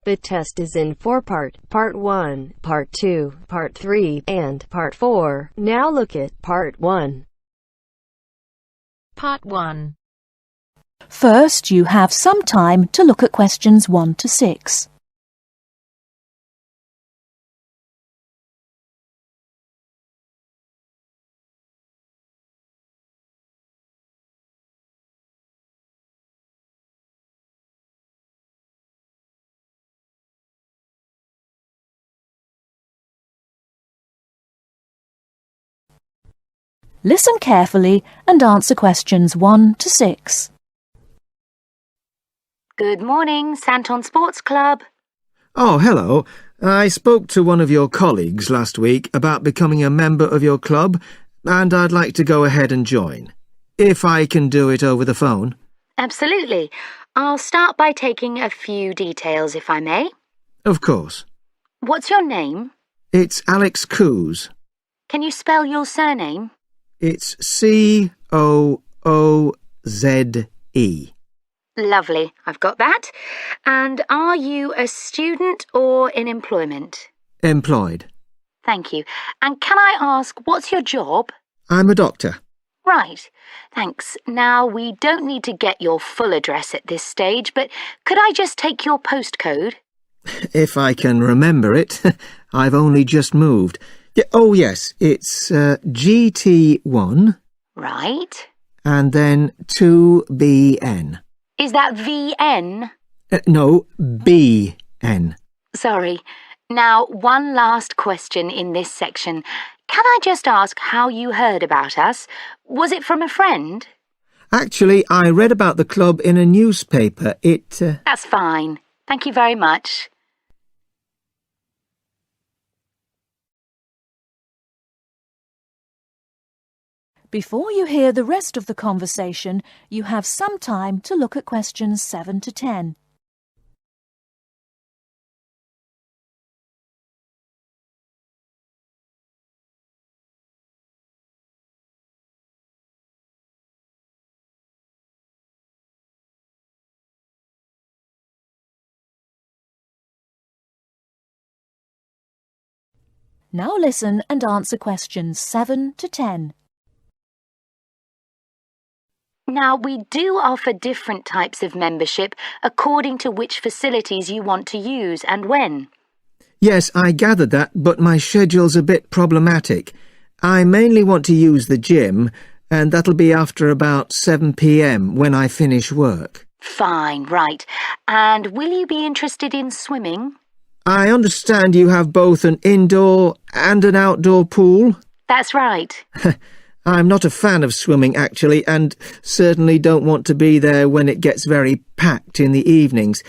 The test is in 4 parts: Part 1, Part 2, Part 3, and Part 4. Now look at Part 1. Part 1. First, you have some time to look at questions 1 to 6. Listen carefully and answer questions 1 to 6. Good morning, Santon Sports Club. Oh, hello. I spoke to one of your colleagues last week about becoming a member of your club, and I'd like to go ahead and join. If I can do it over the phone. Absolutely. I'll start by taking a few details, if I may. Of course. What's your name? It's Alex Coos. Can you spell your surname? It's C-O-O-Z-E. Lovely, I've got that. And are you a student or in employment? Employed. Thank you. And can I ask, what's your job? I'm a doctor. Right, thanks. Now, we don't need to get your full address at this stage, but could I just take your postcode? If I can remember it. I've only just moved. Oh, yes, it's GT1. Right. And then 2BN. Is that VN? No, BN. Sorry. Now, one last question in this section. Can I just ask how you heard about us? Was it from a friend? Actually, I read about the club in a newspaper. That's fine. Thank you very much. Before you hear the rest of the conversation, you have some time to look at questions 7 to 10. Now listen and answer questions 7 to 10. Now, we do offer different types of membership according to which facilities you want to use and when. Yes, I gathered that, but my schedule's a bit problematic. I mainly want to use the gym, and that'll be after about 7 p.m. when I finish work. Fine, right. And will you be interested in swimming? I understand you have both an indoor and an outdoor pool? That's right. I'm not a fan of swimming, actually, and certainly don't want to be there when it gets very packed in the evenings.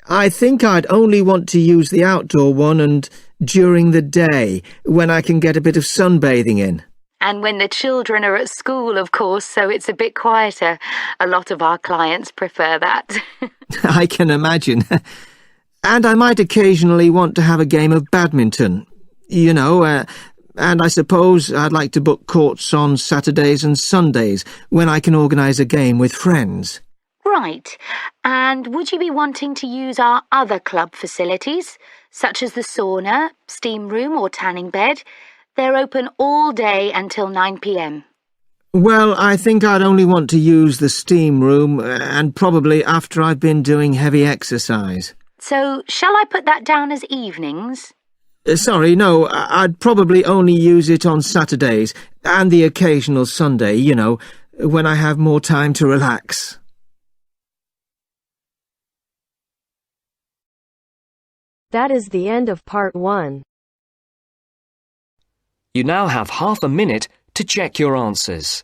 I think I'd only want to use the outdoor one and during the day, when I can get a bit of sunbathing in. And when the children are at school, of course, so it's a bit quieter. A lot of our clients prefer that. I can imagine. And I might occasionally want to have a game of badminton. You know, and I suppose I'd like to book courts on Saturdays and Sundays when I can organise a game with friends. Right. And would you be wanting to use our other club facilities, such as the sauna, steam room or tanning bed? They're open all day until 9 p.m. Well, I think I'd only want to use the steam room, and probably after I've been doing heavy exercise. So, shall I put that down as evenings? Sorry, no, I'd probably only use it on Saturdays, and the occasional Sunday, you know, when I have more time to relax. That is the end of Part 1. You now have half a minute to check your answers.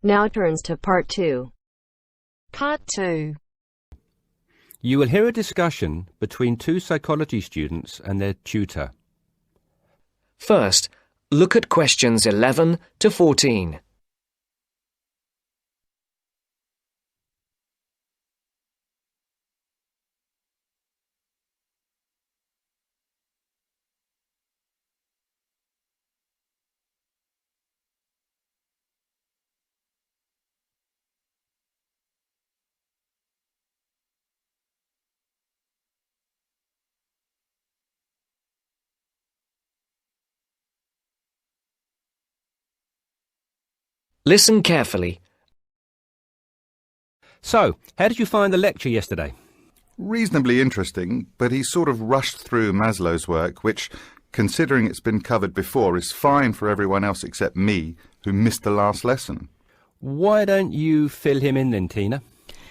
Now turns to Part 2. Part 2. You will hear a discussion between two psychology students and their tutor. First, look at questions 11 to 14. Listen carefully. So, how did you find the lecture yesterday? Reasonably interesting, but he sort of rushed through Maslow's work, which, considering it's been covered before, is fine for everyone else except me, who missed the last lesson. Why don't you fill him in then, Tina?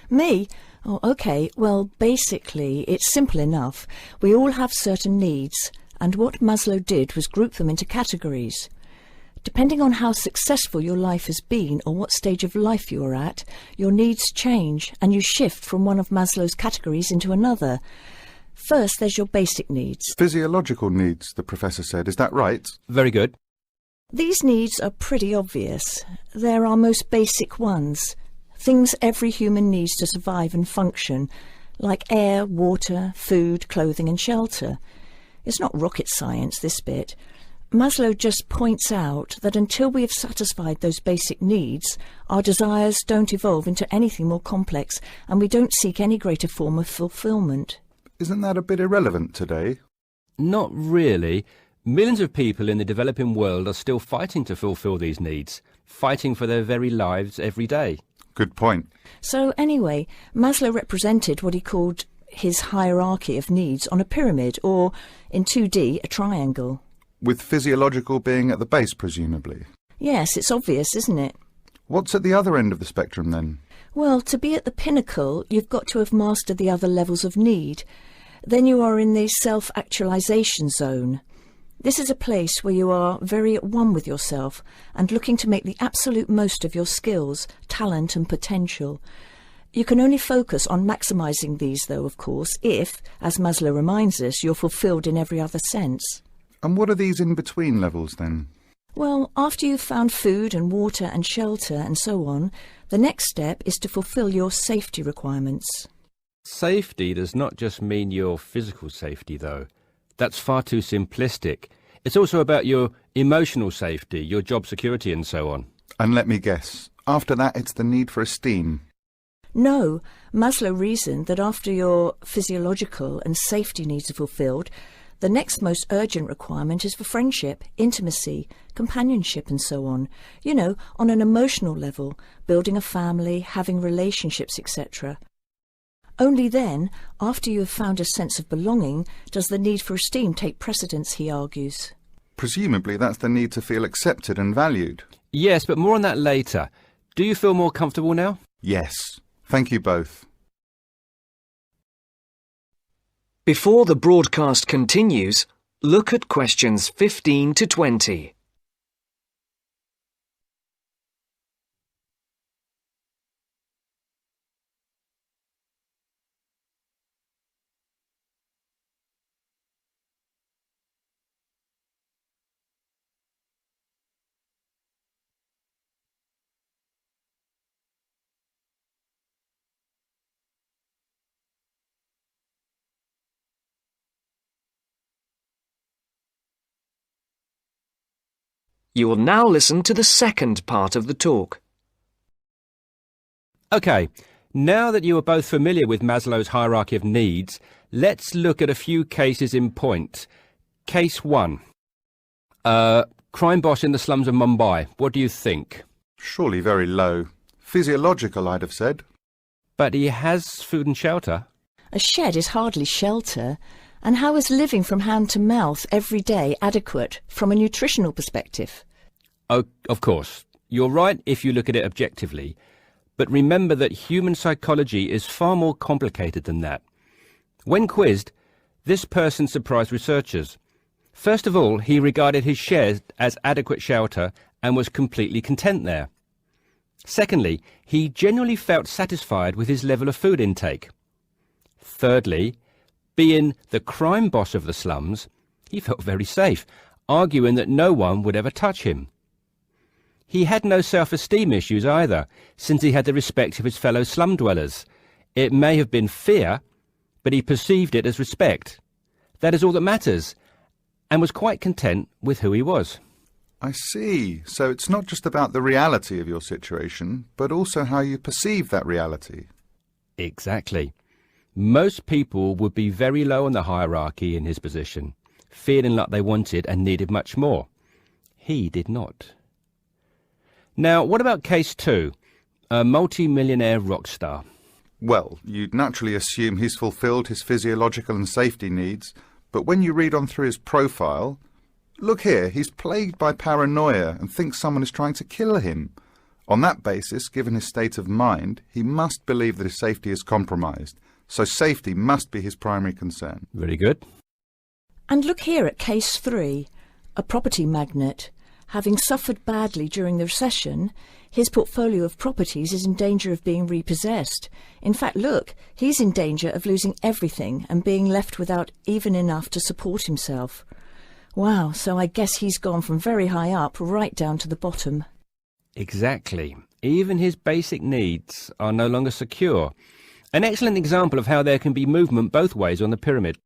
Me? Oh, OK. Well, basically, it's simple enough. We all have certain needs, and what Maslow did was group them into categories. Depending on how successful your life has been or what stage of life you are at, your needs change and you shift from one of Maslow's categories into another. First, there's your basic needs. Physiological needs, the professor said. Is that right? Very good. These needs are pretty obvious. They're our most basic ones. Things every human needs to survive and function, like air, water, food, clothing and shelter. It's not rocket science, this bit. Maslow just points out that until we have satisfied those basic needs, our desires don't evolve into anything more complex and we don't seek any greater form of fulfillment. Isn't that a bit irrelevant today? Not really. Millions of people in the developing world are still fighting to fulfill these needs, fighting for their very lives every day. Good point. So anyway, Maslow represented what he called his hierarchy of needs on a pyramid, or in 2D, a triangle. With physiological being at the base, presumably. Yes, it's obvious, isn't it? What's at the other end of the spectrum, then? Well, to be at the pinnacle, you've got to have mastered the other levels of need. Then you are in the self-actualization zone. This is a place where you are very at one with yourself and looking to make the absolute most of your skills, talent and potential. You can only focus on maximising these, though, of course, if, as Maslow reminds us, you're fulfilled in every other sense. And what are these in-between levels, then? Well, after you've found food and water and shelter and so on, the next step is to fulfil your safety requirements. Safety does not just mean your physical safety, though. That's far too simplistic. It's also about your emotional safety, your job security and so on. And let me guess, after that it's the need for esteem. No, Maslow reasoned that after your physiological and safety needs are fulfilled, the next most urgent requirement is for friendship, intimacy, companionship and so on. You know, on an emotional level, building a family, having relationships, etc. Only then, after you have found a sense of belonging, does the need for esteem take precedence, he argues. Presumably that's the need to feel accepted and valued. Yes, but more on that later. Do you feel more comfortable now? Yes. Thank you both. Before the broadcast continues, look at questions 15 to 20. You will now listen to the second part of the talk. OK, now that you are both familiar with Maslow's hierarchy of needs, let's look at a few cases in point. Case 1. Crime boss in the slums of Mumbai. What do you think? Surely very low. Physiological, I'd have said. But he has food and shelter. A shed is hardly shelter. And how is living from hand to mouth every day adequate from a nutritional perspective? Oh, of course. You're right if you look at it objectively. But remember that human psychology is far more complicated than that. When quizzed, this person surprised researchers. First of all, he regarded his shed as adequate shelter and was completely content there. Secondly, he generally felt satisfied with his level of food intake. Thirdly, being the crime boss of the slums, he felt very safe, arguing that no one would ever touch him. He had no self-esteem issues either, since he had the respect of his fellow slum dwellers. It may have been fear, but he perceived it as respect. That is all that matters, and was quite content with who he was. I see. So it's not just about the reality of your situation, but also how you perceive that reality. Exactly. Most people would be very low on the hierarchy in his position, feeling like they wanted and needed much more. He did not. Now, what about case 2? A multi-millionaire rock star. Well, you'd naturally assume he's fulfilled his physiological and safety needs, but when you read on through his profile, look here, he's plagued by paranoia and thinks someone is trying to kill him. On that basis, given his state of mind, he must believe that his safety is compromised, so safety must be his primary concern. Very good. And look here at case 3, a property magnate. Having suffered badly during the recession, his portfolio of properties is in danger of being repossessed. In fact, look, he's in danger of losing everything and being left without even enough to support himself. Wow, so I guess he's gone from very high up right down to the bottom. Exactly. Even his basic needs are no longer secure. An excellent example of how there can be movement both ways on the pyramid.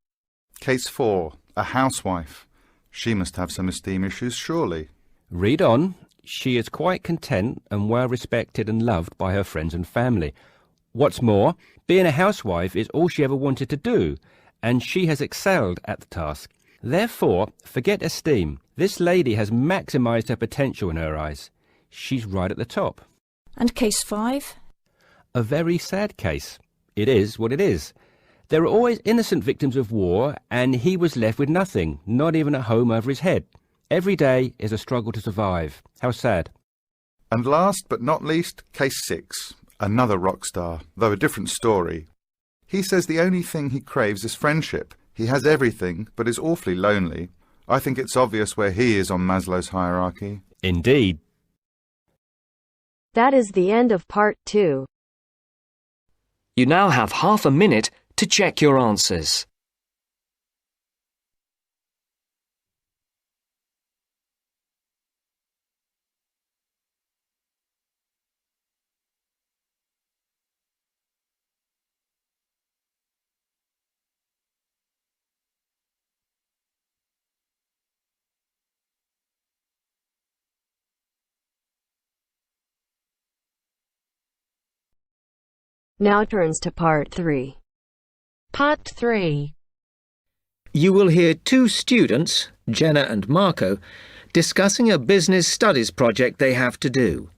Case 4, a housewife. She must have some esteem issues, surely. Read on. She is quite content and well respected and loved by her friends and family. What's more, being a housewife is all she ever wanted to do, and she has excelled at the task. Therefore, forget esteem. This lady has maximised her potential in her eyes. She's right at the top. And case 5? A very sad case. It is what it is. There are always innocent victims of war, and he was left with nothing, not even a home over his head. Every day is a struggle to survive. How sad. And last but not least, case 6, another rock star, though a different story. He says the only thing he craves is friendship. He has everything, but is awfully lonely. I think it's obvious where he is on Maslow's hierarchy. Indeed. That is the end of part 2. You now have half a minute to check your answers. Now turns to part 3. Part 3. You will hear two students, Jenna and Marco, discussing a business studies project they have to do.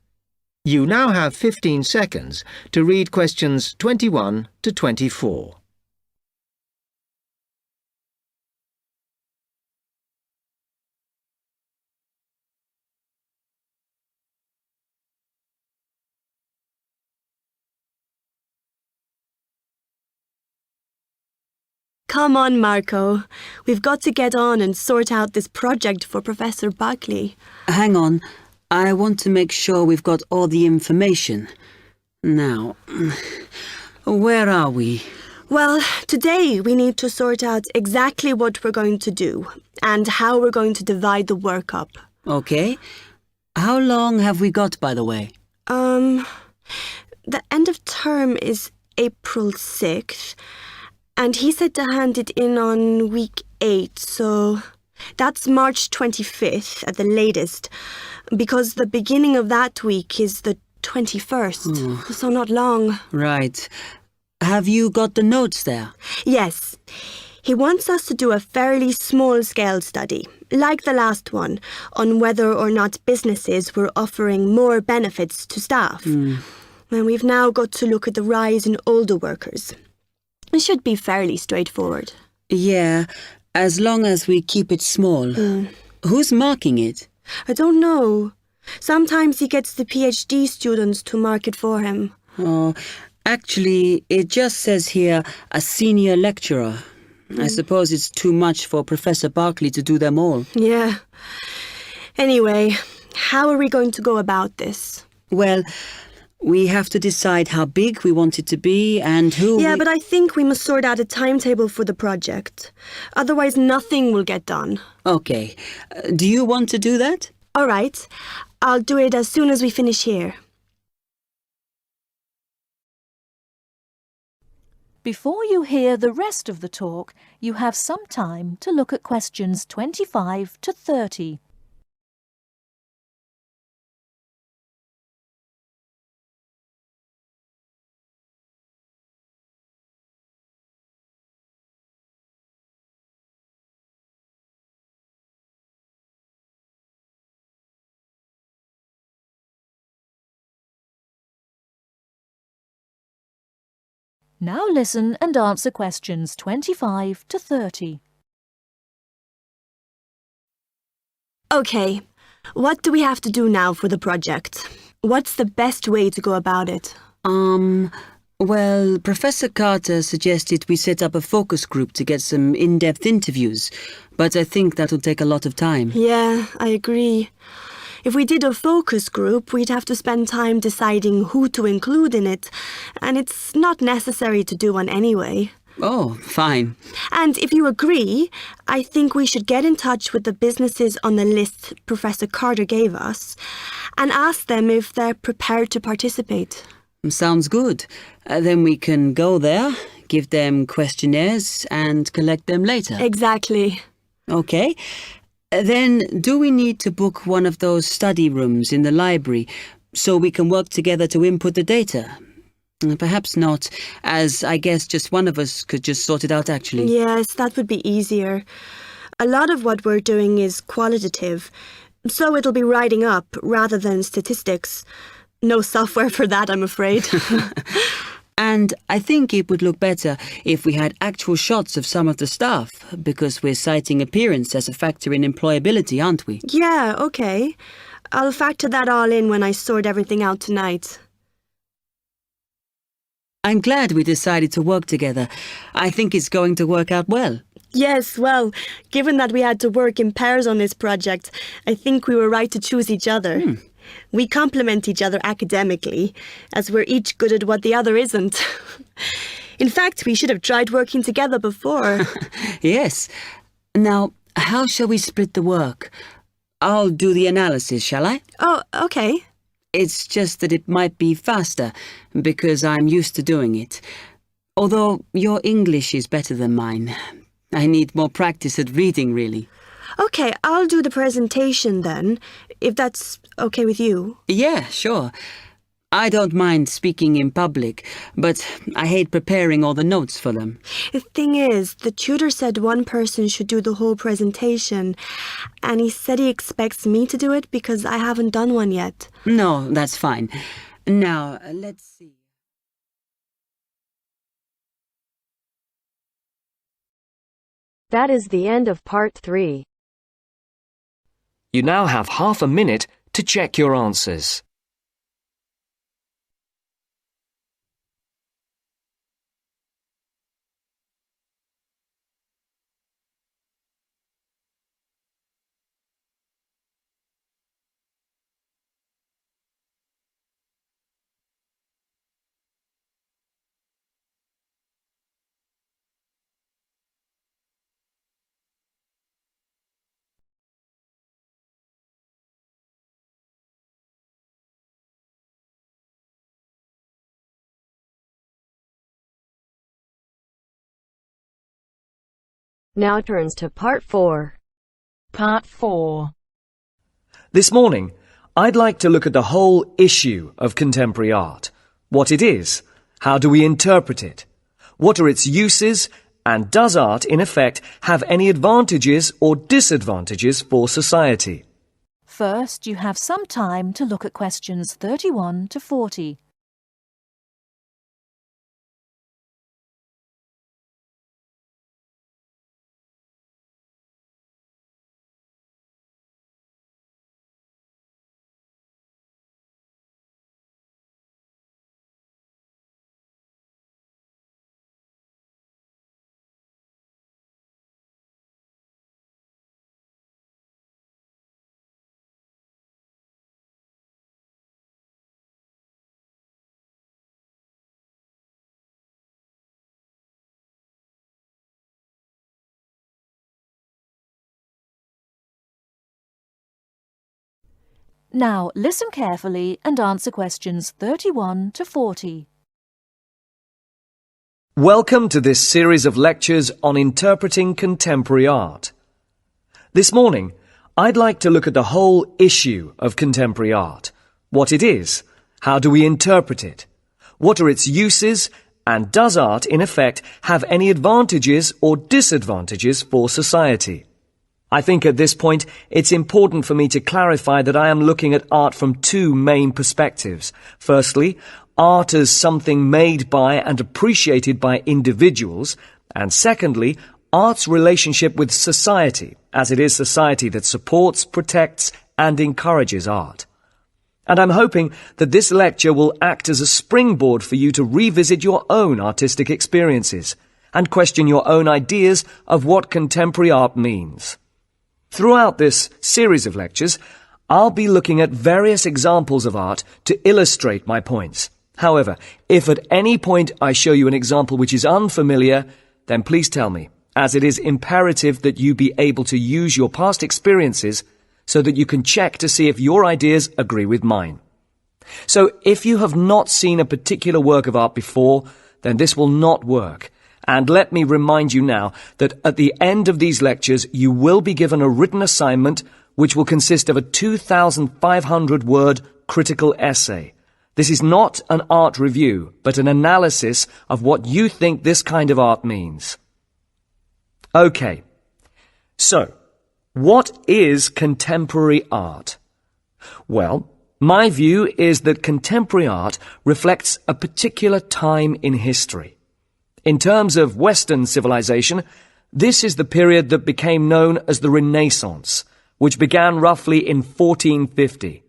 You now have 15 seconds to read questions 21 to 24. Come on, Marco. We've got to get on and sort out this project for Professor Buckley. Hang on. I want to make sure we've got all the information. Now, where are we? Well, today we need to sort out exactly what we're going to do and how we're going to divide the work up. Okay. How long have we got, by the way? The end of term is April 6th. And he said to hand it in on week 8, so that's March 25th at the latest, because the beginning of that week is the 21st, so not long. Right. Have you got the notes there? Yes. He wants us to do a fairly small-scale study, like the last one, on whether or not businesses were offering more benefits to staff. And we've now got to look at the rise in older workers. It should be fairly straightforward. Yeah, as long as we keep it small. Who's marking it? I don't know. Sometimes he gets the PhD students to mark it for him. Oh, actually, it just says here, a senior lecturer. I suppose it's too much for Professor Barclay to do them all. Yeah. Anyway, how are we going to go about this? Well, We have to decide how big we want it to be and who. Yeah, but I think we must sort out a timetable for the project. Otherwise, nothing will get done. Okay. Do you want to do that? All right. I'll do it as soon as we finish here. Before you hear the rest of the talk, you have some time to look at questions 25 to 30. Now listen and answer questions 25 to 30. Okay. What do we have to do now for the project? What's the best way to go about it? Well, Professor Carter suggested we set up a focus group to get some in-depth interviews, but I think that'll take a lot of time. Yeah, I agree. If we did a focus group, we'd have to spend time deciding who to include in it, and it's not necessary to do one anyway. Oh, fine. And if you agree, I think we should get in touch with the businesses on the list Professor Carter gave us and ask them if they're prepared to participate. Sounds good. Then we can go there, give them questionnaires and collect them later. Exactly. Okay. Then do we need to book one of those study rooms in the library so we can work together to input the data? Perhaps not, as I guess just one of us could just sort it out actually. Yes, that would be easier. A lot of what we're doing is qualitative, so it'll be writing up rather than statistics. No software for that, I'm afraid. And I think it would look better if we had actual shots of some of the staff, because we're citing appearance as a factor in employability, aren't we? Yeah, okay. I'll factor that all in when I sort everything out tonight. I'm glad we decided to work together. I think it's going to work out well. Yes, well, given that we had to work in pairs on this project, I think we were right to choose each other. We complement each other academically, as we're each good at what the other isn't. In fact, we should have tried working together before. Yes. Now, how shall we split the work? I'll do the analysis, shall I? Oh, okay. It's just that it might be faster, because I'm used to doing it. Although your English is better than mine. I need more practice at reading, really. Okay, I'll do the presentation then, if that's okay with you. Yeah, sure. I don't mind speaking in public, but I hate preparing all the notes for them. The thing is, the tutor said one person should do the whole presentation, and he said he expects me to do it because I haven't done one yet. No, that's fine. Now, let's see. That is the end of part 3. You now have half a minute to check your answers. Now turns to part 4. Part 4. This morning, I'd like to look at the whole issue of contemporary art. What it is, how do we interpret it, what are its uses, and does art, in effect, have any advantages or disadvantages for society? First, you have some time to look at questions 31 to 40. Now listen carefully and answer questions 31 to 40. Welcome to this series of lectures on interpreting contemporary art. This morning, I'd like to look at the whole issue of contemporary art, what it is, how do we interpret it, what are its uses, and does art, in effect, have any advantages or disadvantages for society? I think at this point it's important for me to clarify that I am looking at art from two main perspectives. Firstly, art as something made by and appreciated by individuals, and secondly, art's relationship with society, as it is society that supports, protects, and encourages art. And I'm hoping that this lecture will act as a springboard for you to revisit your own artistic experiences and question your own ideas of what contemporary art means. Throughout this series of lectures, I'll be looking at various examples of art to illustrate my points. However, if at any point I show you an example which is unfamiliar, then please tell me, as it is imperative that you be able to use your past experiences so that you can check to see if your ideas agree with mine. So if you have not seen a particular work of art before, then this will not work. And let me remind you now that at the end of these lectures you will be given a written assignment which will consist of a 2,500-word critical essay. This is not an art review, but an analysis of what you think this kind of art means. Okay, so what is contemporary art? Well, my view is that contemporary art reflects a particular time in history. In terms of Western civilization, this is the period that became known as the Renaissance, which began roughly in 1450.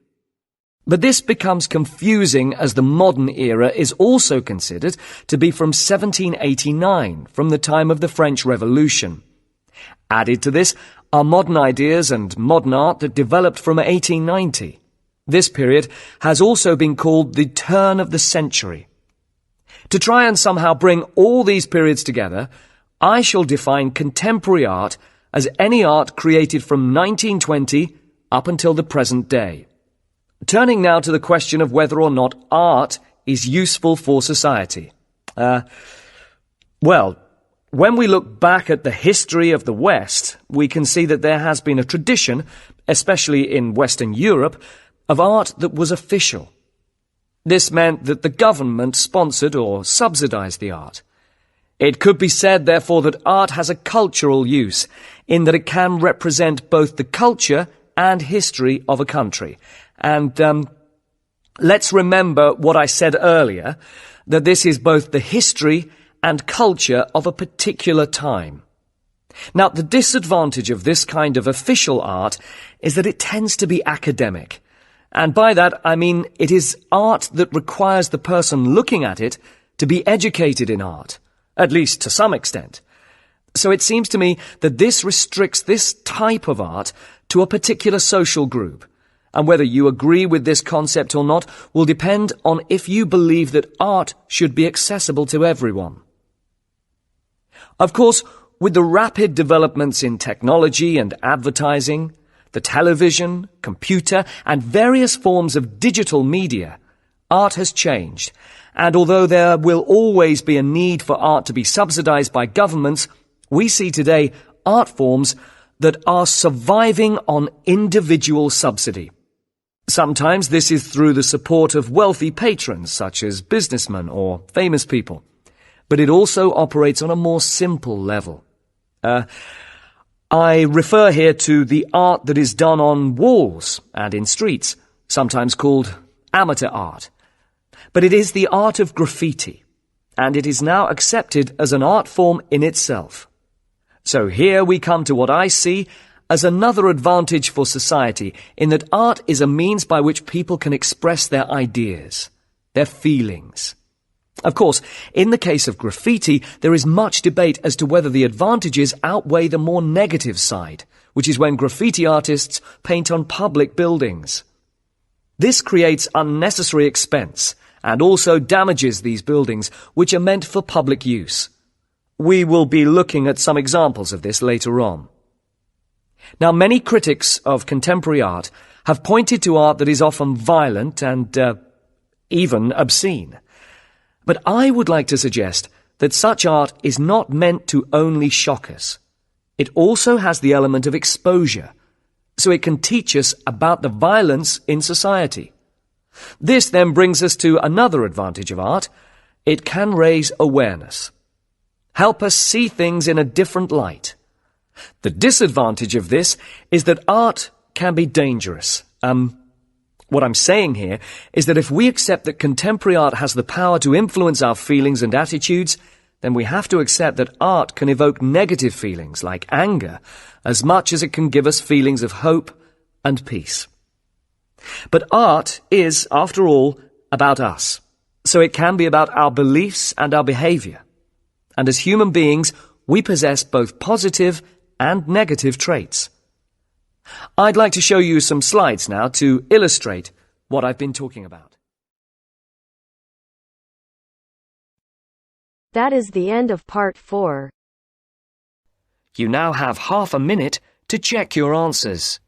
But this becomes confusing as the modern era is also considered to be from 1789, from the time of the French Revolution. Added to this are modern ideas and modern art that developed from 1890. This period has also been called the turn of the century. To try and somehow bring all these periods together, I shall define contemporary art as any art created from 1920 up until the present day. Turning now to the question of whether or not art is useful for society. Well, when we look back at the history of the West, we can see that there has been a tradition, especially in Western Europe, of art that was official. This meant that the government sponsored or subsidized the art. It could be said, therefore, that art has a cultural use, in that it can represent both the culture and history of a country. And let's remember what I said earlier, that this is both the history and culture of a particular time. Now, the disadvantage of this kind of official art is that it tends to be academic. And by that, I mean it is art that requires the person looking at it to be educated in art, at least to some extent. So it seems to me that this restricts this type of art to a particular social group. And whether you agree with this concept or not will depend on if you believe that art should be accessible to everyone. Of course, with the rapid developments in technology and advertising, the television, computer, and various forms of digital media, art has changed. And although there will always be a need for art to be subsidized by governments, we see today art forms that are surviving on individual subsidy. Sometimes this is through the support of wealthy patrons, such as businessmen or famous people. But it also operates on a more simple level. I refer here to the art that is done on walls and in streets, sometimes called amateur art. But it is the art of graffiti, and it is now accepted as an art form in itself. So here we come to what I see as another advantage for society, in that art is a means by which people can express their ideas, their feelings. Of course, in the case of graffiti, there is much debate as to whether the advantages outweigh the more negative side, which is when graffiti artists paint on public buildings. This creates unnecessary expense and also damages these buildings, which are meant for public use. We will be looking at some examples of this later on. Now, many critics of contemporary art have pointed to art that is often violent and even obscene. But I would like to suggest that such art is not meant to only shock us. It also has the element of exposure, so it can teach us about the violence in society. This then brings us to another advantage of art. It can raise awareness, help us see things in a different light. The disadvantage of this is that art can be dangerous. What I'm saying here is that if we accept that contemporary art has the power to influence our feelings and attitudes, then we have to accept that art can evoke negative feelings like anger as much as it can give us feelings of hope and peace. But art is, after all, about us, so it can be about our beliefs and our behaviour. And as human beings, we possess both positive and negative traits. I'd like to show you some slides now to illustrate what I've been talking about. That is the end of part 4. You now have half a minute to check your answers.